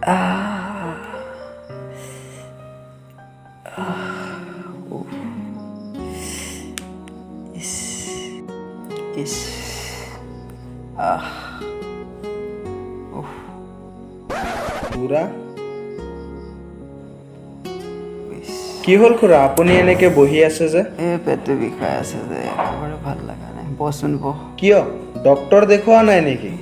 পুৰা কি হল খুৰা আপুনি এনেকে বহি আছে যে পেটটো বিষাই আছে যে একেবাৰে ভাল লগা নাই বচোন বহ কিয় ডক্টৰ দেখুৱা নাই নেকি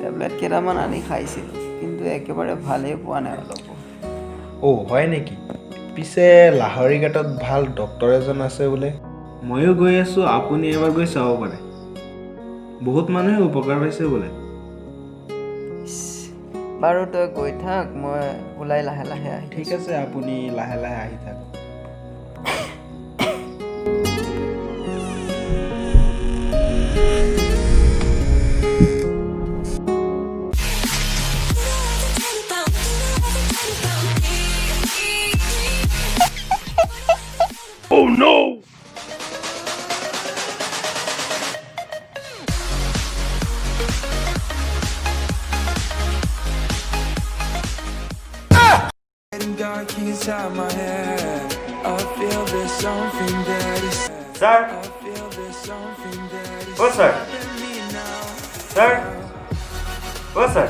টেবলেট কেইটামান আনি খাইছিল কিন্তু একেবাৰে ভালেই পোৱা নাই অলপ হয় নেকি পিছে লাহৰীঘাটত ভাল ডক্টৰ এজন আছে বোলে ময়ো গৈ আছো আপুনি এবাৰ গৈ চাব পাৰে বহুত মানুহে উপকাৰ পাইছে বোলে বাৰু তই গৈ থাক মই ওলাই লাহে লাহে আহি ঠিক আছে আপুনি লাহে লাহে আহি থাক Oh no! Dark inside my head. I feel there's something that is. Sir. I feel there's something that is. Oh sir. Me now. Sir. Oh sir.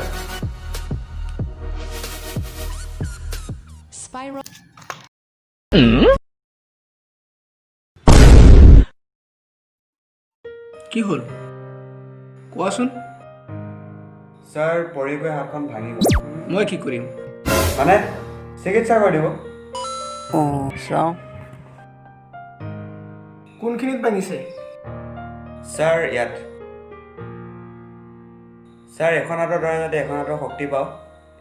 Spiral. কি হল কোৱাচোন স্যাৰ পৰিগৈ হাতখন ভাঙি গ'ল মই কি কৰিম মানে চিকিৎসা কৰি দিব চাওঁ কোনখিনিত ভাঙিছে স্যাৰ ইয়াত স্যাৰ এখন হাতৰ দ্বাৰা যাতে এখন হাতৰ শক্তি পাওঁ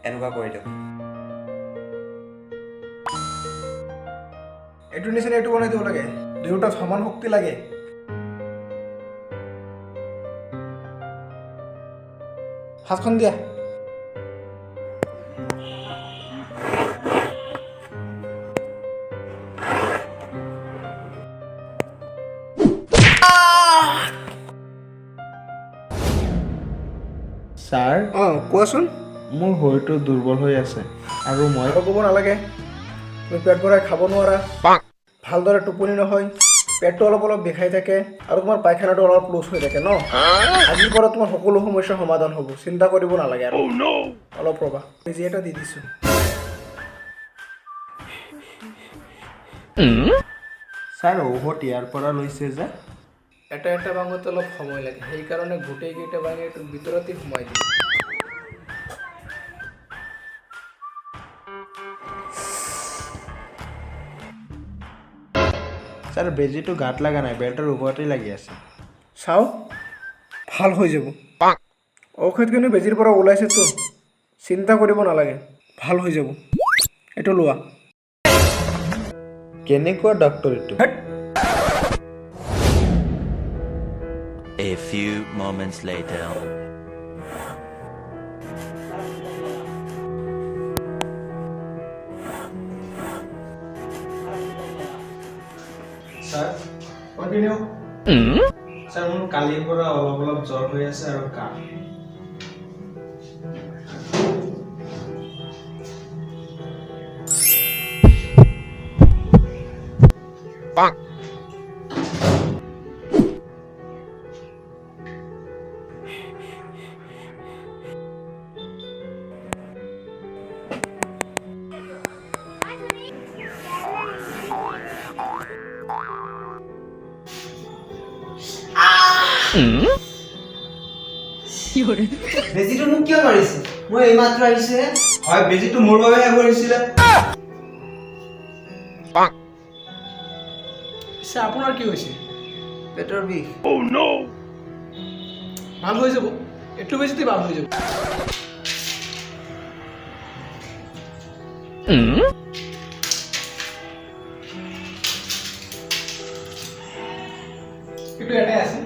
এনেকুৱা কৰি দিয়ক এইটো নিচিনা এইটো বনাই দিব লাগে দুয়োটা সমান শক্তি লাগে হাতখন দিয়া স্যাৰ কোৱাচোন মোৰ শৰীৰটো দুৰ্বল হৈ আছে আৰু মই ক'ব নালাগে তুমি পেট ভৰাই খাব নোৱাৰা ভালদৰে টোপনি নহয় পেটটো অলপ অলপ বিষাই থাকে আৰু তোমাৰ পায়খানাটো অলপ লুজ হৈ থাকে ন আজিৰ পৰা তোমাৰ সকলো সমস্যাৰ সমাধান হ'ব চিন্তা কৰিব নালাগে আৰু অলপ ৰ'বা বেজি এটা দি দিছোঁ ছাৰ ঔষধ ইয়াৰ পৰা লৈছে যে এটা এটা ভাঙোতে অলপ সময় লাগে সেইকাৰণে গোটেইকেইটা ভাঙি এইটোৰ ভিতৰতে সোমাই দিম স্যাৰ বেজিটো গাত লগা নাই বেল্টৰ ওপৰতে লাগি আছে চাওঁ ভাল হৈ যাব ঔষধখিনি বেজিৰ পৰা ওলাইছেতো চিন্তা কৰিব নালাগে ভাল হৈ যাব এইটো লোৱা কেনেকুৱা ডক্টৰ এইটো A few moments later. Sir, continue. Sir, মোৰ কালিৰ পৰা অলপ অলপ জ্বৰ হৈ আছে আৰু কাহ বেজিটো মোক কিয় মাৰিছে মই এইমাত্ৰ আহিছে হয় বেজিটো মোৰ বাবেহে কৰিছিলে পিছে আপোনাৰ কি হৈছে পেটৰ বিষ ভাল হৈ যাব এইটো বেজিতে ভাল হৈ যাব এইটো এটাই আছে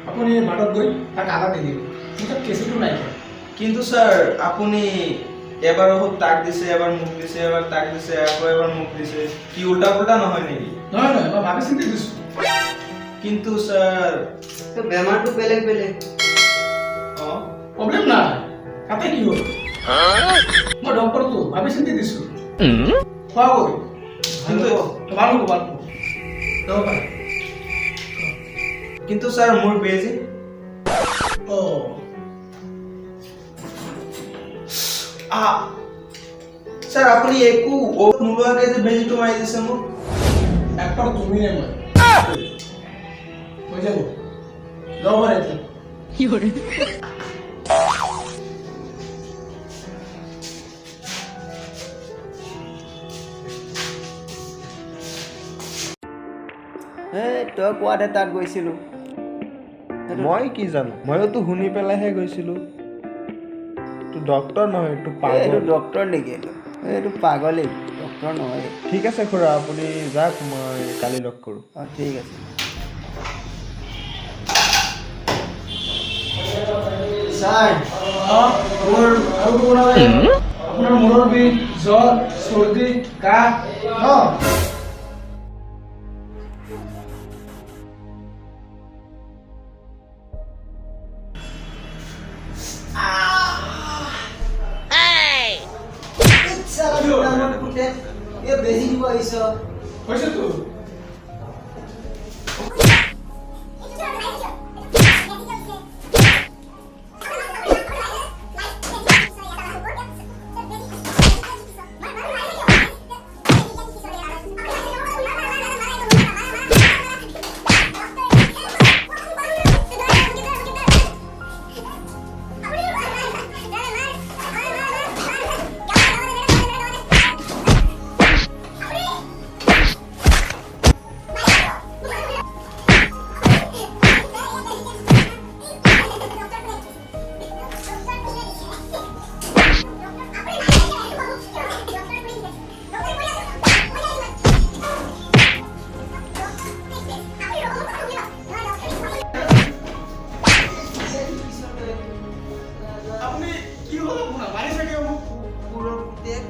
আপুনি বাটত গৈ তাক আদা দি দিব কিন্তু কেঁচুটো নাই কিন্তু স্যাৰ আপুনি এবাৰ ঔষধ তাক দিছে এবাৰ মুখ দিছে এবাৰ তাক দিছে আকৌ এবাৰ মুখ দিছে কি উল্টা পুল্টা নহয় নেকি নহয় নহয় মই ভাবি চিন্তি দিছো কিন্তু স্যাৰ তো বেমাৰটো বেলেগ বেলেগ প্ৰব্লেম নাই তাতে কি হ'ল মই ডক্টৰটো ভাবি চিন্তি দিছোঁ খোৱা কৰি কিন্তু ভাল হ'ব যাব পাৰে কিন্তু স্যাৰ মোৰ বেজি স্যাৰ আপনি একু ঔষধ নোলোৱাকে যে বেজিটো মাৰি দিছে মোক ডাক্তৰ তুমি নে মই হৈ যাব যাব পাৰে এতিয়া কি কৰে তই কোৱাতে তাত গৈছিলোঁ মই কি জানো মইতো শুনি পেলাইহে গৈছিলো তো ডক্টৰ নহয় তো এইটো পাগল ডক্টৰ নেকি এইটো পাগলেই ডক্টৰ নহয় ঠিক আছে খুৰা আপুনি যাওক মই কালি লগ কৰোঁ অঁ ঠিক আছে ছাৰ মোৰ আৰু ক'ব নালাগে আপোনাৰ মূৰৰ বিষ জ্বৰ চৰ্দি কাহ বেজি দিব আহিছ হৈছেতো আপুনি কি হ'ল আপোনাৰ মাৰি থাকে মোক পুৰৰ পুতেক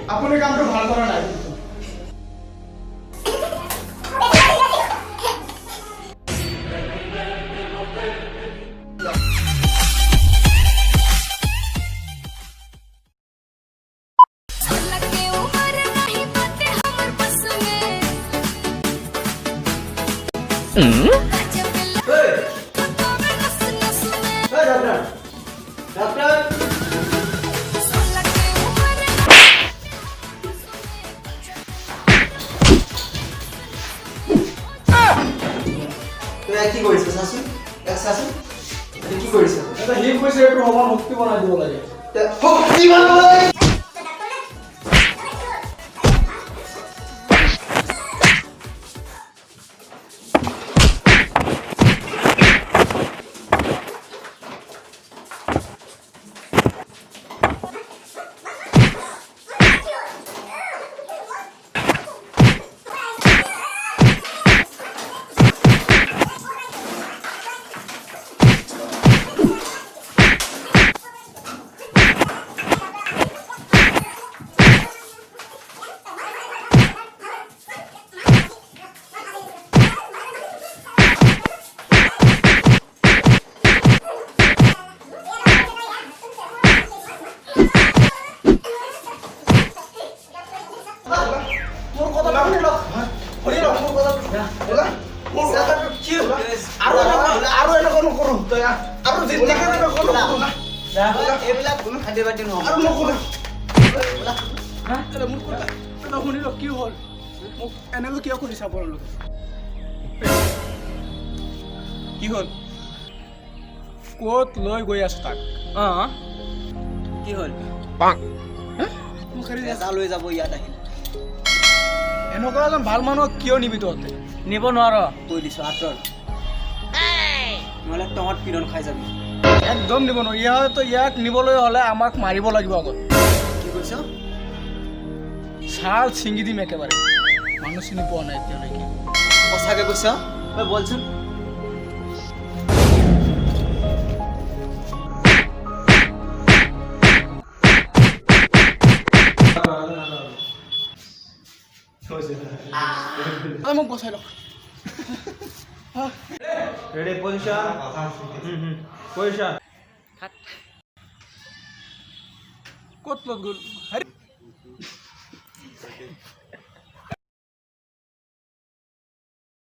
আপুনি কামটো ভাল কৰা নাই কি কৰিছে চাচোন চাচোন কি কৰিছে এটা হিপ হৈছে এইটো সমান মুক্তি বনাই দিব লাগে শক্তি বনাবলৈ শুনিল কি হ'ল মোক এনেকৈ কিয় কৰি চাব কি হ'ল ক'ত লৈ গৈ আছো তাক কি হ'ল লৈ যাব ইয়াত আহিল এনেকুৱা এজন ভাল মানুহক কিয় নিবি তহঁতে নিব নোৱাৰ কৈ দিছো আঁতৰ নহ'লে তহঁত পিৰণ খাই যাবি একদম নিব নোৱাৰো ইয়াক নিবলৈ হ'লে আমাক মাৰিব লাগিব আগত কি কৈছ ছাল ছিঙি দিম একেবাৰে মানুহ চিনি পোৱা নাই এতিয়ালৈকে সঁচাকে কৈছ বলচোন হৈছে মোক বচাই লওক ৰেডি পজিশ্যন পজিশ্যন ক'ত লগত গ'ল